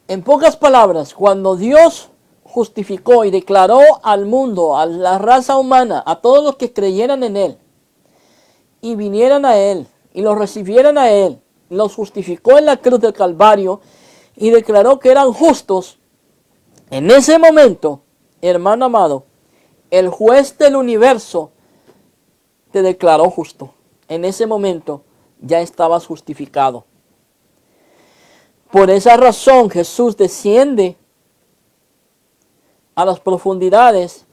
En pocas palabras, cuando Dios justificó y declaró al mundo, a la raza humana, a todos los que creyeran en Él y vinieran a Él y los recibieran a Él, los justificó en la cruz del Calvario y declaró que eran justos, en ese momento, hermano amado, el juez del universo te declaró justo. En ese momento ya estabas justificado. Por esa razón Jesús desciende a las profundidades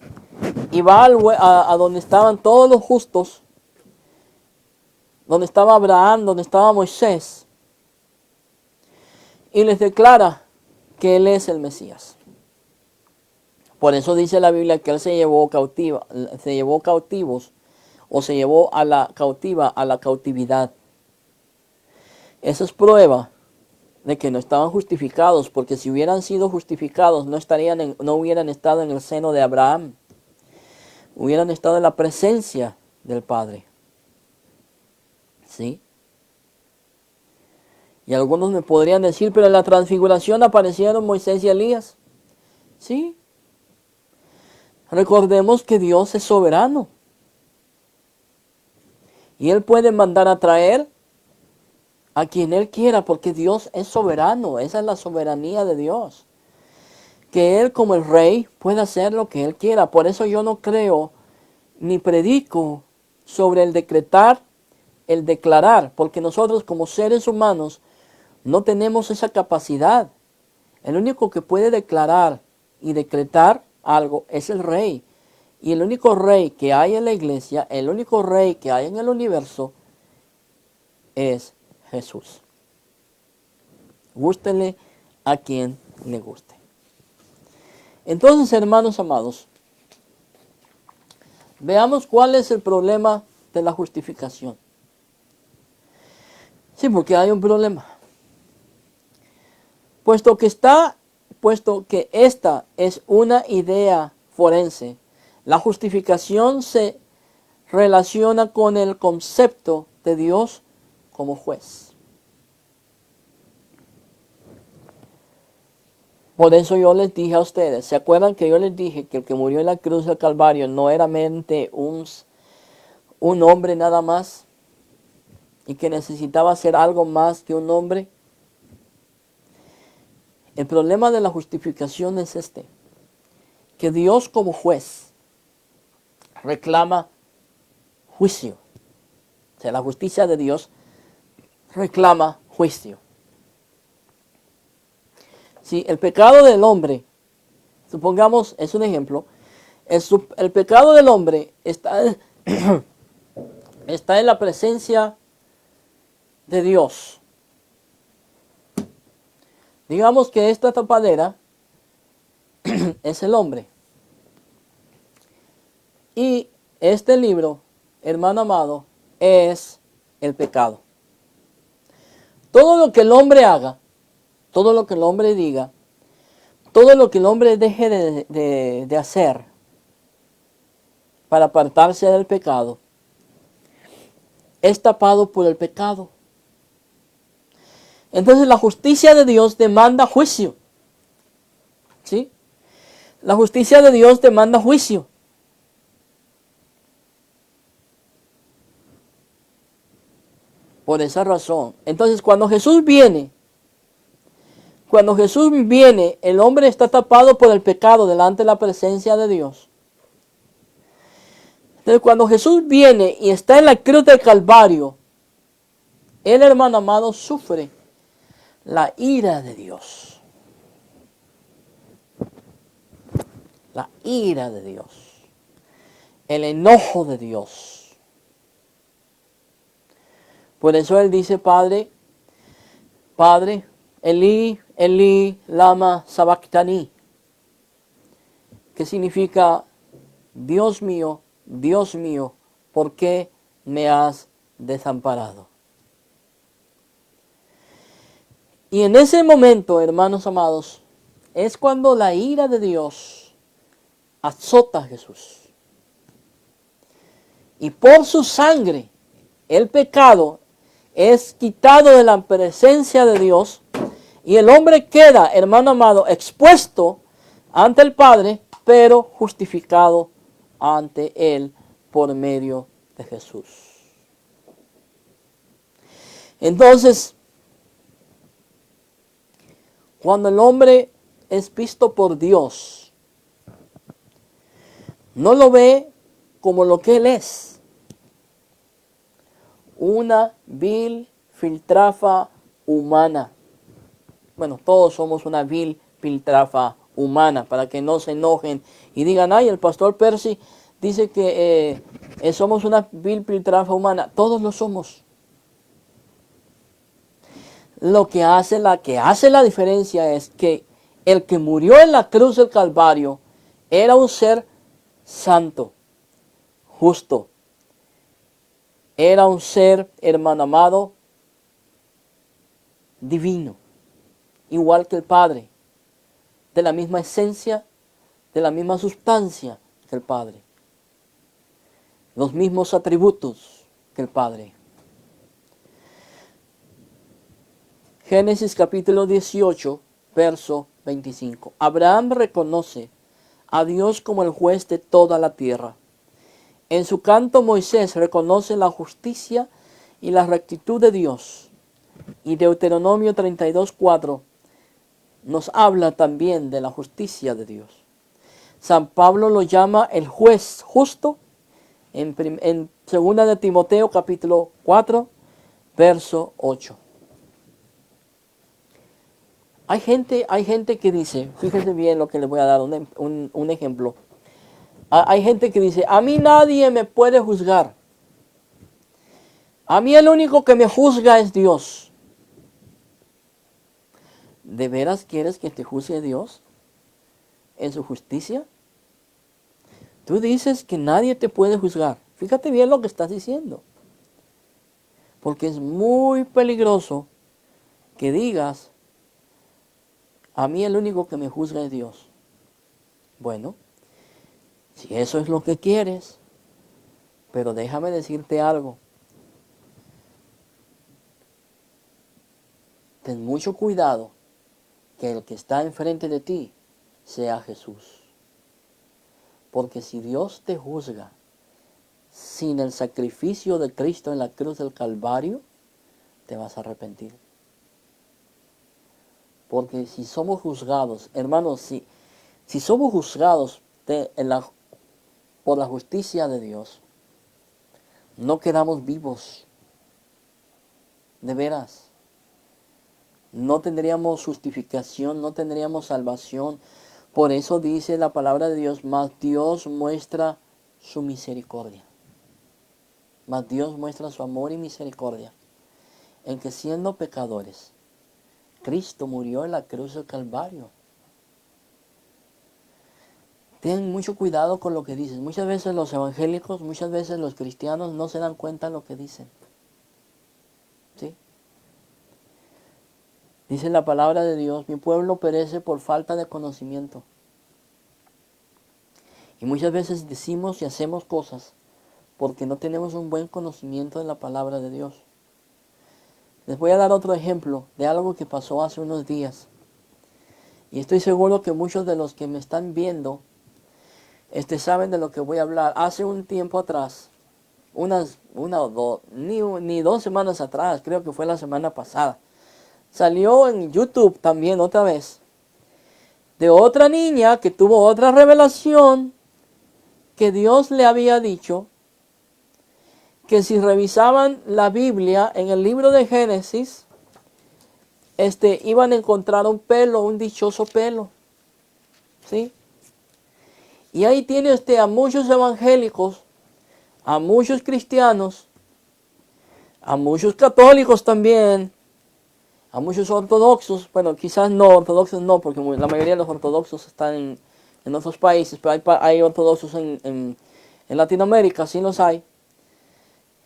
y va a donde estaban todos los justos, donde estaba Abraham, donde estaba Moisés, y les declara que Él es el Mesías. Por eso dice la Biblia que Él se llevó cautivos, o se llevó a la cautiva a la cautividad. Eso es prueba de que no estaban justificados, porque si hubieran sido justificados no hubieran estado en el seno de Abraham, hubieran estado en la presencia del Padre. ¿Sí? Y algunos me podrían decir, pero en la transfiguración aparecieron Moisés y Elías. ¿Sí? Recordemos que Dios es soberano. Y Él puede mandar a traer a quien Él quiera, porque Dios es soberano. Esa es la soberanía de Dios. Que Él como el rey puede hacer lo que Él quiera. Por eso yo no creo ni predico sobre el decretar, el declarar, porque nosotros como seres humanos no tenemos esa capacidad. El único que puede declarar y decretar algo es el rey. Y el único rey que hay en la iglesia, el único rey que hay en el universo es Jesús. Gústele a quien le guste. Entonces, hermanos amados, veamos cuál es el problema de la justificación. Sí, porque hay un problema. Puesto que esta es una idea forense, la justificación se relaciona con el concepto de Dios como juez. Por eso yo les dije a ustedes, ¿se acuerdan que yo les dije que el que murió en la cruz del Calvario no era mente un hombre nada más? Y que necesitaba ser algo más que un hombre. El problema de la justificación es que Dios como juez reclama juicio. O sea, la justicia de Dios reclama juicio. Si el pecado del hombre, supongamos, es un ejemplo, el pecado del hombre está en la presencia de Dios. Digamos que esta tapadera es el hombre. Y este libro, hermano amado, es el pecado. Todo lo que el hombre haga, todo lo que el hombre diga, todo lo que el hombre deje de hacer para apartarse del pecado, es tapado por el pecado. Entonces la justicia de Dios demanda juicio. ¿Sí? la justicia de Dios demanda juicio. Por esa razón. Entonces, cuando Jesús viene, el hombre está tapado por el pecado delante de la presencia de Dios. Entonces, cuando Jesús viene y está en la cruz del Calvario, el hermano amado sufre la ira de Dios. La ira de Dios. El enojo de Dios. Por eso él dice, Padre, Elí, Elí, lama sabactani. Que significa, Dios mío, ¿por qué me has desamparado? Y en ese momento, hermanos amados, es cuando la ira de Dios azota a Jesús. Y por su sangre, el pecado es quitado de la presencia de Dios y el hombre queda, hermano amado, expuesto ante el Padre, pero justificado ante Él por medio de Jesús. Entonces, cuando el hombre es visto por Dios, no lo ve como lo que Él es. Una vil piltrafa humana. Bueno, todos somos una vil piltrafa humana, para que no se enojen y digan, ay, el pastor Percy dice que somos una vil piltrafa humana. Todos lo somos. Lo que hace la diferencia es que el que murió en la cruz del Calvario era un ser santo, justo. Era un ser, hermano amado, divino, igual que el Padre, de la misma esencia, de la misma sustancia que el Padre, los mismos atributos que el Padre. Génesis capítulo 18, verso 25. Abraham reconoce a Dios como el juez de toda la tierra. En su canto Moisés reconoce la justicia y la rectitud de Dios. Y Deuteronomio 32:4 nos habla también de la justicia de Dios. San Pablo lo llama el juez justo en 2 de Timoteo capítulo 4, verso 8. Hay gente que dice, fíjense bien lo que les voy a dar, un ejemplo. Hay gente que dice, a mí nadie me puede juzgar. A mí el único que me juzga es Dios. ¿De veras quieres que te juzgue Dios en su justicia? Tú dices que nadie te puede juzgar. Fíjate bien lo que estás diciendo. Porque es muy peligroso que digas, a mí el único que me juzga es Dios. Bueno, si eso es lo que quieres, pero déjame decirte algo. Ten mucho cuidado que el que está enfrente de ti sea Jesús. Porque si Dios te juzga sin el sacrificio de Cristo en la cruz del Calvario, te vas a arrepentir. Porque si somos juzgados, hermanos, si somos juzgados por la justicia de Dios, no quedamos vivos. De veras. No tendríamos justificación, no tendríamos salvación. Por eso dice la palabra de Dios, mas Dios muestra su misericordia. Mas Dios muestra su amor y misericordia, en que siendo pecadores, Cristo murió en la cruz del Calvario. Ten mucho cuidado con lo que dices. Muchas veces los evangélicos, muchas veces los cristianos no se dan cuenta de lo que dicen. ¿Sí? Dice la palabra de Dios, mi pueblo perece por falta de conocimiento. Y muchas veces decimos y hacemos cosas porque no tenemos un buen conocimiento de la palabra de Dios. Les voy a dar otro ejemplo de algo que pasó hace unos días. Y estoy seguro que muchos de los que me están viendo saben de lo que voy a hablar. Hace un tiempo atrás, una o dos, ni 2 semanas atrás, creo que fue la semana pasada, salió en YouTube también otra vez, de otra niña que tuvo otra revelación, que Dios le había dicho que si revisaban la Biblia en el libro de Génesis, iban a encontrar un pelo, un dichoso pelo, ¿sí? Y ahí tiene a muchos evangélicos, a muchos cristianos, a muchos católicos también, a muchos ortodoxos. Bueno, quizás no, ortodoxos no, porque la mayoría de los ortodoxos están en otros países, pero hay ortodoxos en Latinoamérica, sí los hay.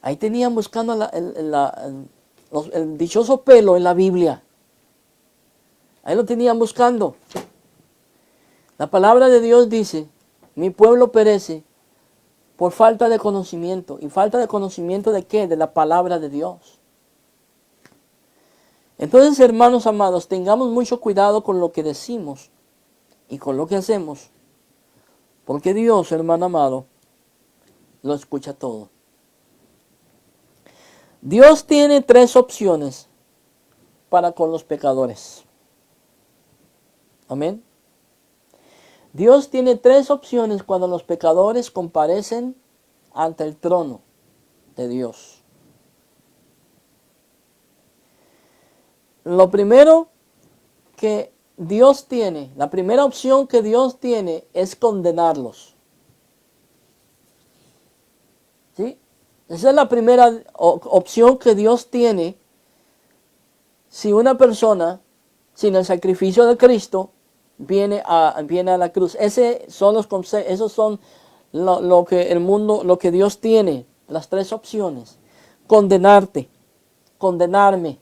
Ahí tenían buscando el dichoso pelo en la Biblia. Ahí lo tenían buscando. La palabra de Dios dice, mi pueblo perece por falta de conocimiento. ¿Y falta de conocimiento de qué? De la palabra de Dios. Entonces, hermanos amados, tengamos mucho cuidado con lo que decimos y con lo que hacemos. Porque Dios, hermano amado, lo escucha todo. Dios tiene 3 opciones para con los pecadores. Amén. Dios tiene 3 opciones cuando los pecadores comparecen ante el trono de Dios. Lo primero que Dios tiene, la primera opción que Dios tiene es condenarlos. ¿Sí? Esa es la primera opción que Dios tiene si una persona, sin el sacrificio de Cristo, viene a la cruz. Esos son lo que el mundo, lo que Dios tiene, las 3 opciones. Condenarte, condenarme.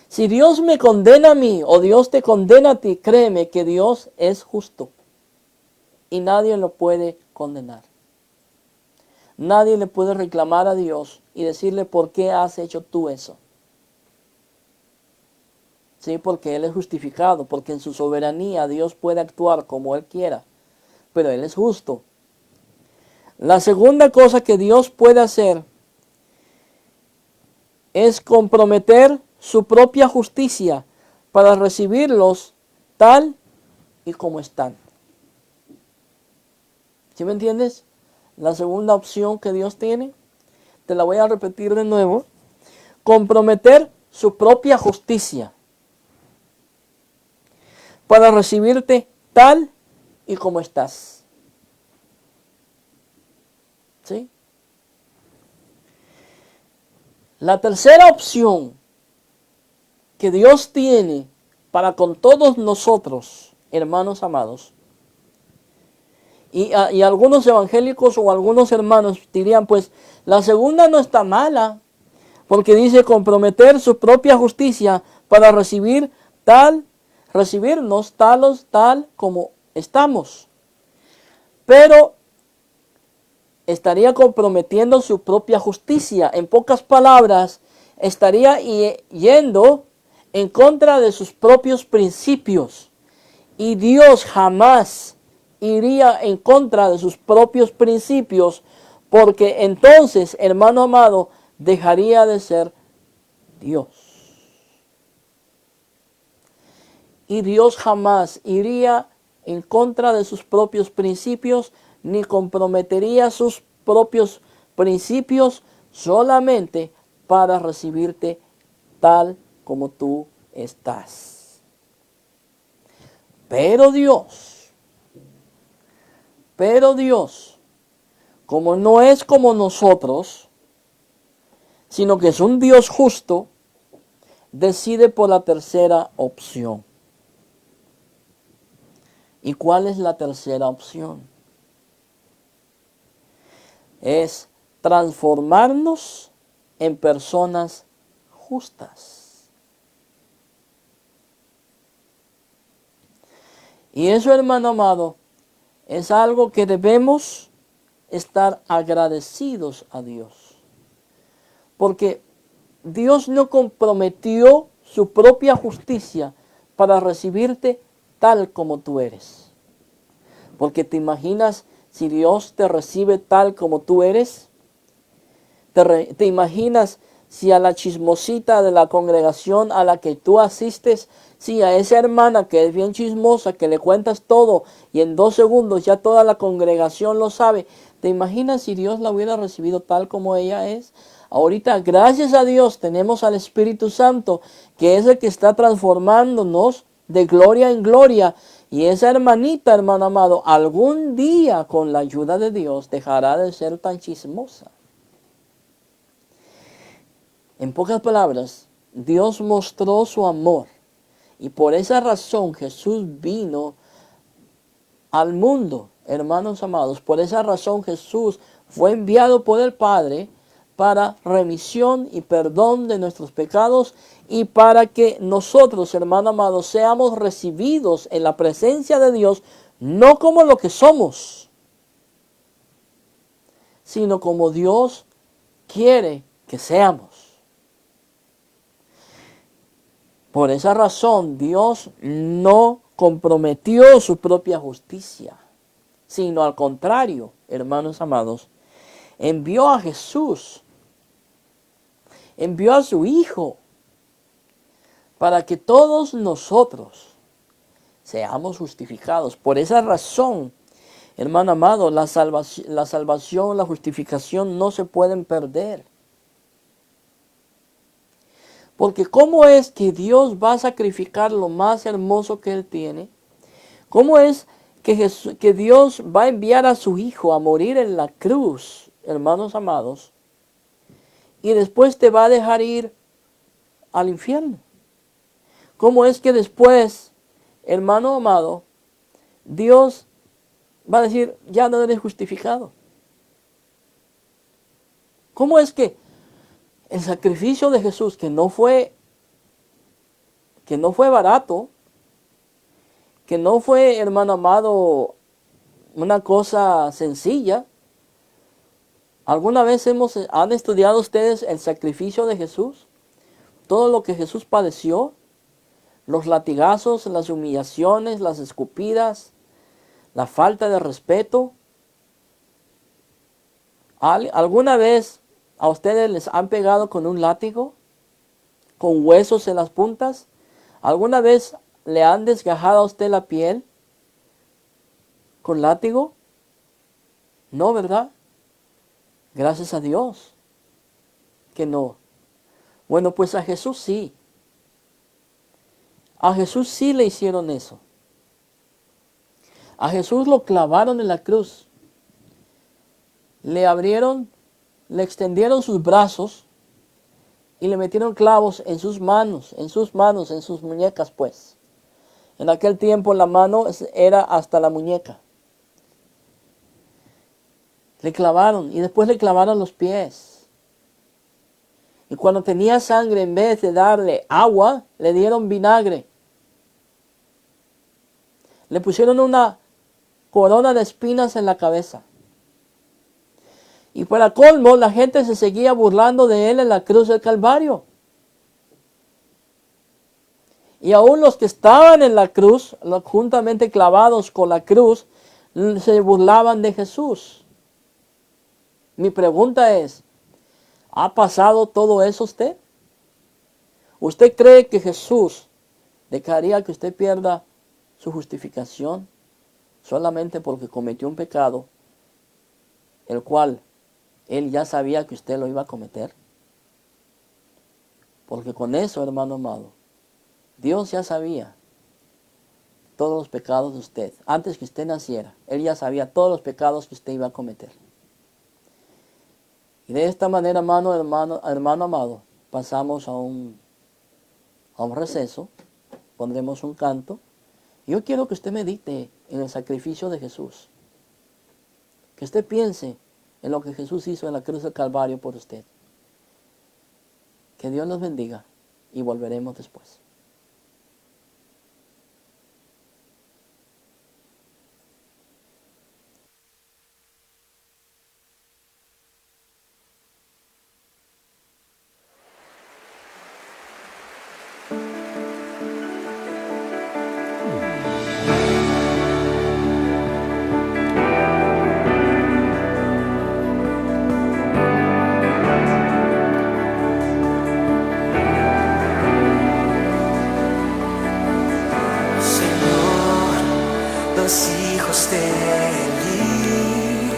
Si Dios me condena a mí o Dios te condena a ti, créeme que Dios es justo y nadie lo puede condenar. Nadie le puede reclamar a Dios y decirle por qué has hecho tú eso. Sí, porque Él es justificado, porque en su soberanía Dios puede actuar como Él quiera, pero Él es justo. La segunda cosa que Dios puede hacer es comprometer su propia justicia para recibirlos tal y como están. ¿Sí me entiendes? La segunda opción que Dios tiene, te la voy a repetir de nuevo, comprometer su propia justicia para recibirte tal y como estás. ¿Sí? La tercera opción que Dios tiene para con todos nosotros, hermanos amados, y algunos evangélicos o algunos hermanos dirían, pues la segunda no está mala, porque dice comprometer su propia justicia para recibirnos tal como estamos. Pero estaría comprometiendo su propia justicia. En pocas palabras, estaría yendo en contra de sus propios principios. Y Dios jamás iría en contra de sus propios principios, porque entonces, hermano amado, dejaría de ser Dios. Y Dios jamás iría en contra de sus propios principios, ni comprometería sus propios principios solamente para recibirte tal como tú estás. Pero Dios, como no es como nosotros, sino que es un Dios justo, decide por la tercera opción. ¿Y cuál es la tercera opción? Es transformarnos en personas justas. Y eso, hermano amado, es algo que debemos estar agradecidos a Dios. Porque Dios no comprometió su propia justicia para recibirte tal como tú eres. Porque te imaginas si Dios te recibe tal como tú eres. ¿Te imaginas si a la chismosita de la congregación a la que tú asistes, si a esa hermana que es bien chismosa, que le cuentas todo y en 2 segundos ya toda la congregación lo sabe? ¿Te imaginas si Dios la hubiera recibido tal como ella es? Ahorita, gracias a Dios, tenemos al Espíritu Santo, que es el que está transformándonos de gloria en gloria. Y esa hermanita, hermano amado, algún día con la ayuda de Dios dejará de ser tan chismosa. En pocas palabras, Dios mostró su amor y por esa razón Jesús vino al mundo, hermanos amados. Por esa razón Jesús fue enviado por el Padre para remisión y perdón de nuestros pecados y para que nosotros, hermanos amados, seamos recibidos en la presencia de Dios, no como lo que somos, sino como Dios quiere que seamos. Por esa razón, Dios no comprometió su propia justicia, sino al contrario, hermanos amados, envió a Jesús, envió a su Hijo, para que todos nosotros seamos justificados. Por esa razón, hermano amado, la salvación, la justificación no se pueden perder. Porque ¿cómo es que Dios va a sacrificar lo más hermoso que Él tiene? ¿Cómo es que Dios va a enviar a su Hijo a morir en la cruz, hermanos amados, y después te va a dejar ir al infierno? ¿Cómo es que después, hermano amado, Dios va a decir, ya no eres justificado? ¿Cómo es que el sacrificio de Jesús, que no fue barato, que no fue, hermano amado, una cosa sencilla? ¿Alguna vez han estudiado ustedes el sacrificio de Jesús? Todo lo que Jesús padeció, los latigazos, las humillaciones, las escupidas, la falta de respeto. ¿Alguna vez a ustedes les han pegado con un látigo? ¿Con huesos en las puntas? ¿Alguna vez le han desgajado a usted la piel con látigo? No, ¿verdad? Gracias a Dios que no. Bueno, pues a Jesús sí. A Jesús sí le hicieron eso. A Jesús lo clavaron en la cruz. Le abrieron, le extendieron sus brazos y le metieron clavos en sus manos, en sus muñecas, pues. En aquel tiempo la mano era hasta la muñeca. Le clavaron y después le clavaron los pies. Y cuando tenía sangre, en vez de darle agua, le dieron vinagre. Le pusieron una corona de espinas en la cabeza. Y para colmo, la gente se seguía burlando de él en la cruz del Calvario. Y aún los que estaban en la cruz, juntamente clavados con la cruz, se burlaban de Jesús. Mi pregunta es, ¿ha pasado todo eso usted? ¿Usted cree que Jesús dejaría que usted pierda su justificación solamente porque cometió un pecado, el cual Él ya sabía que usted lo iba a cometer? Porque con eso, hermano amado, Dios ya sabía todos los pecados de usted. Antes que usted naciera, Él ya sabía todos los pecados que usted iba a cometer. Y de esta manera, hermano amado, pasamos a un receso, pondremos un canto. Yo quiero que usted medite en el sacrificio de Jesús. Que usted piense en lo que Jesús hizo en la cruz del Calvario por usted. Que Dios los bendiga y volveremos después. los hijos de Eli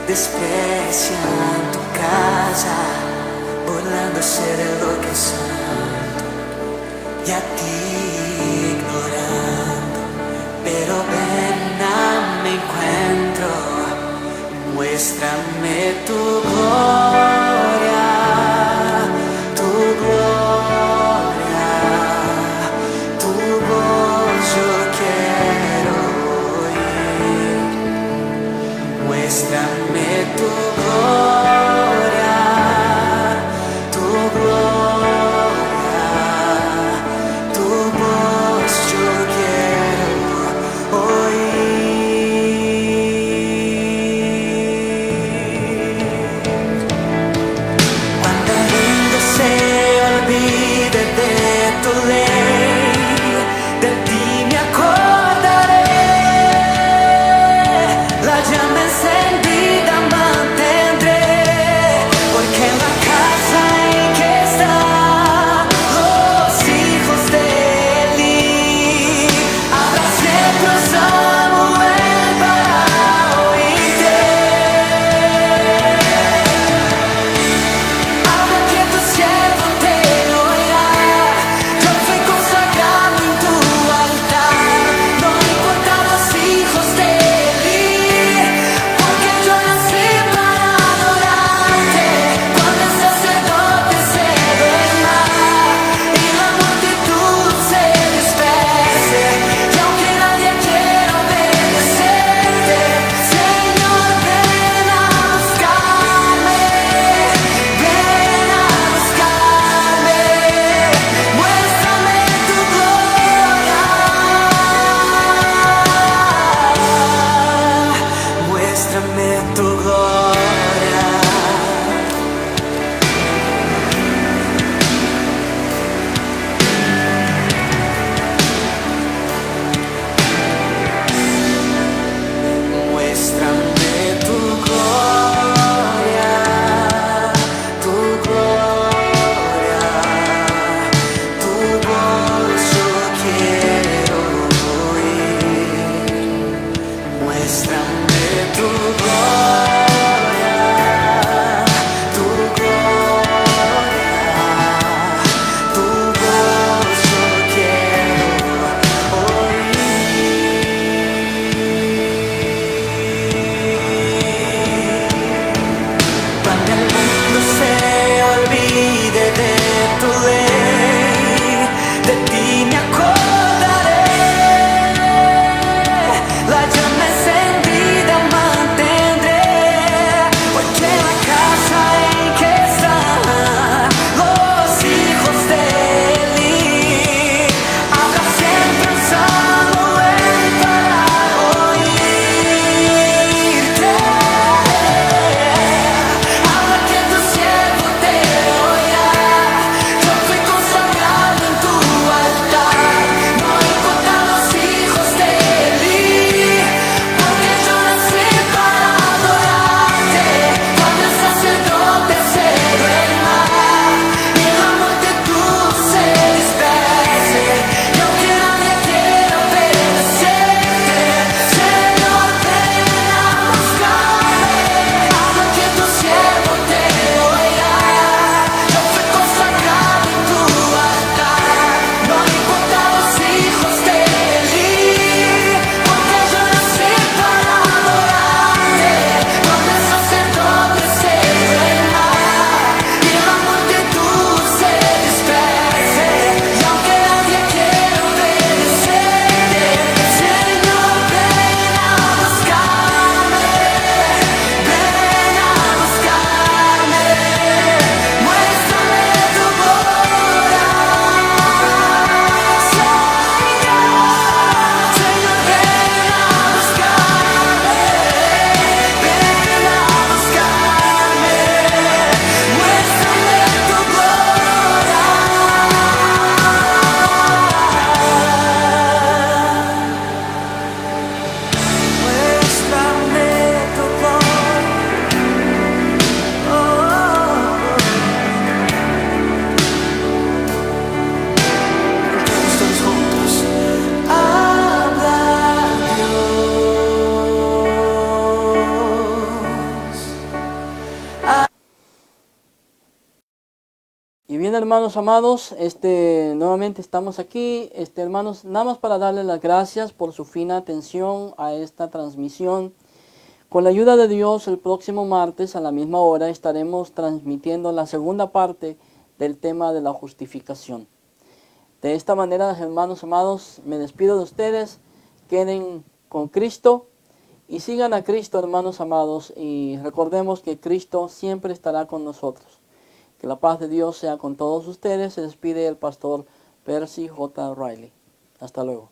desprecian tu casa, burlándose de lo que es santo, y a ti ignorando. Pero ven a mi encuentro, muéstrame tu gloria, tu gloria, tu voz yo quiero oír. Muéstrame tu gloria, tu gloria, tu voz yo quiero oír. Bien, hermanos amados, nuevamente estamos aquí, hermanos, nada más para darles las gracias por su fina atención a esta transmisión. Con la ayuda de Dios, el próximo martes a la misma hora estaremos transmitiendo la segunda parte del tema de la justificación. De esta manera, hermanos amados, me despido de ustedes, queden con Cristo y sigan a Cristo, hermanos amados, y recordemos que Cristo siempre estará con nosotros. Que la paz de Dios sea con todos ustedes. Se despide el pastor Percy J. Riley. Hasta luego.